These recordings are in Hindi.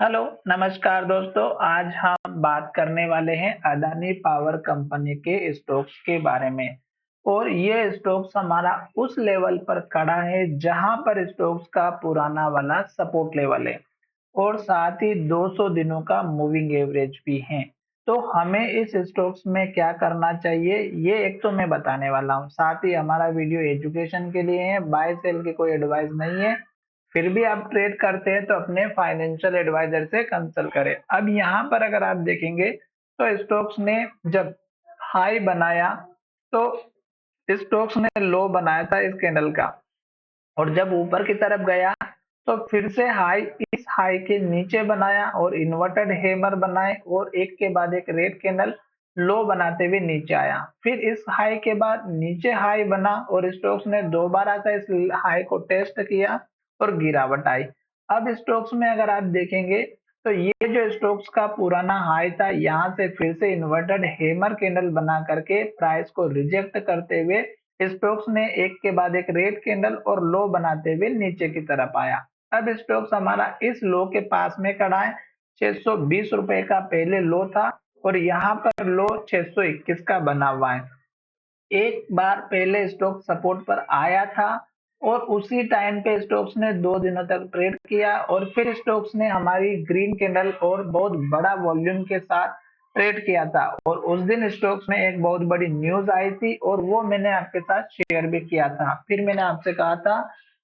हेलो, नमस्कार दोस्तों। आज हम बात करने वाले हैं अदानी पावर कंपनी के स्टॉक्स के बारे में। और ये स्टॉक्स हमारा उस लेवल पर खड़ा है जहां पर स्टॉक्स का पुराना वाला सपोर्ट लेवल है और साथ ही 200 दिनों का मूविंग एवरेज भी है। तो हमें इस स्टॉक्स में क्या करना चाहिए, ये एक तो मैं बताने वाला हूँ। साथ ही हमारा वीडियो एजुकेशन के लिए है, बाय सेल की कोई एडवाइस नहीं है। फिर भी आप ट्रेड करते हैं तो अपने फाइनेंशियल एडवाइजर से कंसल्ट करें। अब यहाँ पर अगर आप देखेंगे तो स्टॉक्स ने जब हाई बनाया तो स्टॉक्स ने लो बनाया था इस कैंडल का, और जब ऊपर की तरफ गया तो फिर से हाई इस हाई के नीचे बनाया और इन्वर्टेड हैमर बनाए और एक के बाद एक रेड कैंडल लो बनाते हुए नीचे आया। फिर इस हाई के बाद नीचे हाई बना और स्टॉक्स ने दोबारा से इस हाई को टेस्ट किया और गिरावट आई। अब स्टॉक्स में अगर आप देखेंगे तो ये जो स्टॉक्स का पुराना हाई था, यहाँ से फिर से इन्वर्टेड हैमर कैंडल बना करके प्राइस को रिजेक्ट करते हुए स्टोक्स ने एक के बाद एक रेड कैंडल और लो बनाते हुए नीचे की तरफ आया। अब स्टोक्स हमारा इस लो के पास में खड़ा है। 620 रुपए का पहले लो था और यहाँ पर लो 621 का बना हुआ है। एक बार पहले स्टॉक सपोर्ट पर आया था और उसी टाइम पे स्टॉक्स ने 2 दिनों तक ट्रेड किया और फिर स्टॉक्स ने हमारी ग्रीन कैंडल और बहुत बड़ा वॉल्यूम के साथ ट्रेड किया था। और उस दिन स्टॉक्स में एक बहुत बड़ी न्यूज आई थी और वो मैंने आपके साथ शेयर भी किया था। फिर मैंने आपसे कहा था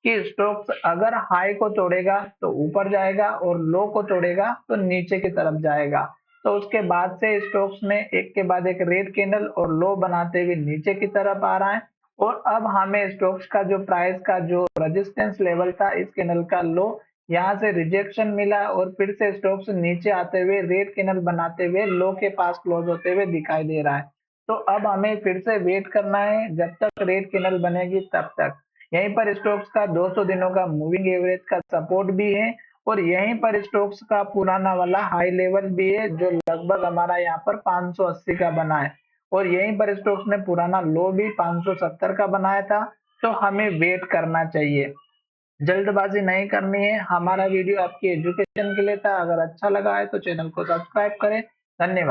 कि स्टॉक्स अगर हाई को तोड़ेगा तो ऊपर जाएगा और लो को तोड़ेगा तो नीचे की तरफ जाएगा। तो उसके बाद से स्टॉक्स ने एक के बाद एक रेड कैंडल और लो बनाते हुए नीचे की तरफ आ रहा है। और अब हमें स्टॉक्स का जो प्राइस का जो रेजिस्टेंस लेवल था इस कैंडल का लो, यहाँ से रिजेक्शन मिला और फिर से स्टॉक्स नीचे आते हुए रेड कैंडल बनाते हुए लो के पास क्लोज होते हुए दिखाई दे रहा है। तो अब हमें फिर से वेट करना है जब तक रेड कैंडल बनेगी तब तक। यहीं पर स्टॉक्स का 200 दिनों का मूविंग एवरेज का सपोर्ट भी है और यहीं पर स्टोक्स का पुराना वाला हाई लेवल भी है जो लगभग हमारा यहाँ पर 580 का बना है। और यहीं पर स्टोक्स ने पुराना लो भी 570 का बनाया था। तो हमें वेट करना चाहिए, जल्दबाजी नहीं करनी है। हमारा वीडियो आपकी एजुकेशन के लिए था। अगर अच्छा लगा है तो चैनल को सब्सक्राइब करें। धन्यवाद।